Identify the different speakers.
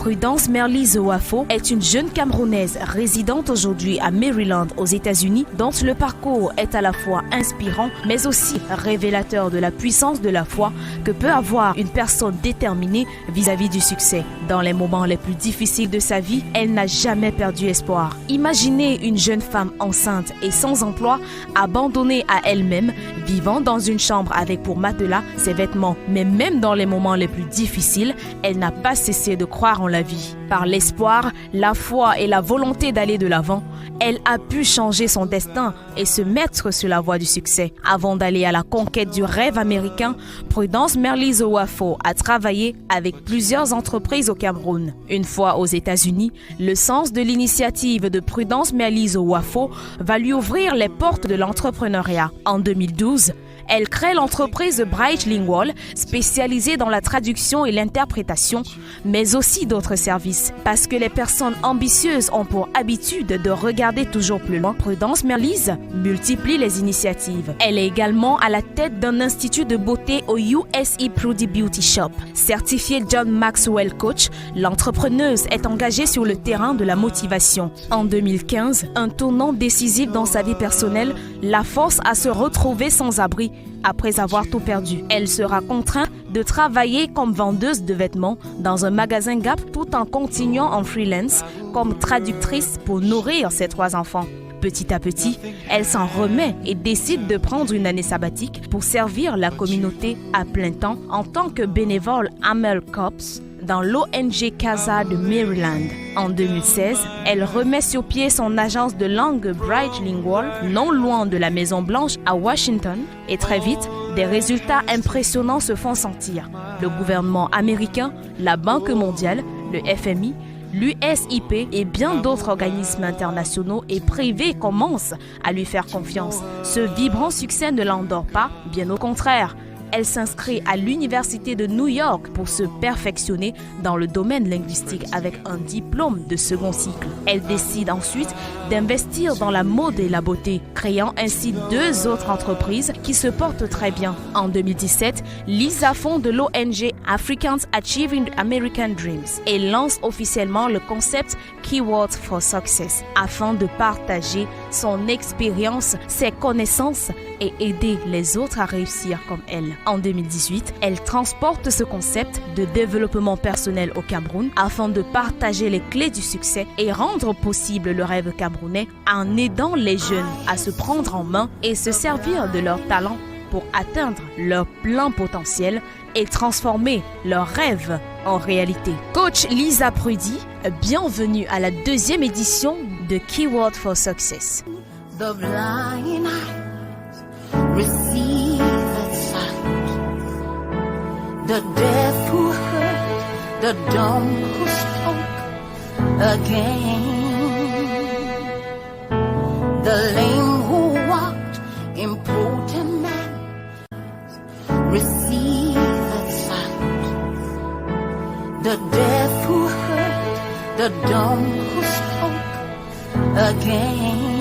Speaker 1: Prudence Merlise Ouafo est une jeune Camerounaise résidente aujourd'hui à Maryland aux États-Unis dont le parcours est à la fois inspirant mais aussi révélateur de la puissance de la foi que peut avoir une personne déterminée vis-à-vis du succès. Dans les moments les plus difficiles de sa vie, elle n'a jamais perdu espoir. Imaginez une jeune femme enceinte et sans emploi, abandonnée à elle-même, vivant dans une chambre avec pour matelas ses vêtements. Mais même dans les moments les plus difficiles, elle n'a pas cessé de croire en la vie. Par l'espoir, la foi et la volonté d'aller de l'avant, elle a pu changer son destin et se mettre sur la voie du succès. Avant d'aller à la conquête du rêve américain, Prudence Merlise Ouafo a travaillé avec plusieurs entreprises au Cameroun. Une fois aux États-Unis, le sens de l'initiative de Prudence Merlise Ouafo va lui ouvrir les portes de l'entrepreneuriat. En 2012, elle crée l'entreprise Bright Lingual, spécialisée dans la traduction et l'interprétation, mais aussi d'autres services. Parce que les personnes ambitieuses ont pour habitude de regarder toujours plus loin, Prudence Merlise multiplie les initiatives. Elle est également à la tête d'un institut de beauté au USE Prudy Beauty Shop. Certifiée John Maxwell Coach, l'entrepreneuse est engagée sur le terrain de la motivation. En 2015, un tournant décisif dans sa vie personnelle la force à se retrouver sans abri après avoir tout perdu. Elle sera contrainte de travailler comme vendeuse de vêtements dans un magasin Gap tout en continuant en freelance comme traductrice pour nourrir ses 3 enfants. Petit à petit, elle s'en remet et décide de prendre une année sabbatique pour servir la communauté à plein temps en tant que bénévole Amel Corps dans l'ONG Casa de Maryland. En 2016, elle remet sur pied son agence de langue Bright Lingual, non loin de la Maison Blanche à Washington, et très vite, des résultats impressionnants se font sentir. Le gouvernement américain, la Banque mondiale, le FMI, l'USIP et bien d'autres organismes internationaux et privés commencent à lui faire confiance. Ce vibrant succès ne l'endort pas, bien au contraire. Elle s'inscrit à l'Université de New York pour se perfectionner dans le domaine linguistique avec un diplôme de second cycle. Elle décide ensuite d'investir dans la mode et la beauté, créant ainsi 2 autres entreprises qui se portent très bien. En 2017, Lisa fonde l'ONG Africans Achieving American Dreams et lance officiellement le concept Keywords for Success afin de partager son expérience, ses connaissances et aider les autres à réussir comme elle. En 2018, elle transporte ce concept de développement personnel au Cameroun afin de partager les clés du succès et rendre possible le rêve camerounais en aidant les jeunes à se prendre en main et se servir de leurs talents pour atteindre leur plein potentiel et transformer leurs rêves en réalité. Coach Lisa Prudy, bienvenue à la 2e édition de Keywords for Success.
Speaker 2: The blind eyes receive the sight, the deaf who heard, the dumb who spoke again, the lame who walked, impotent man receive the sight, the deaf who heard, the dumb who spoke again.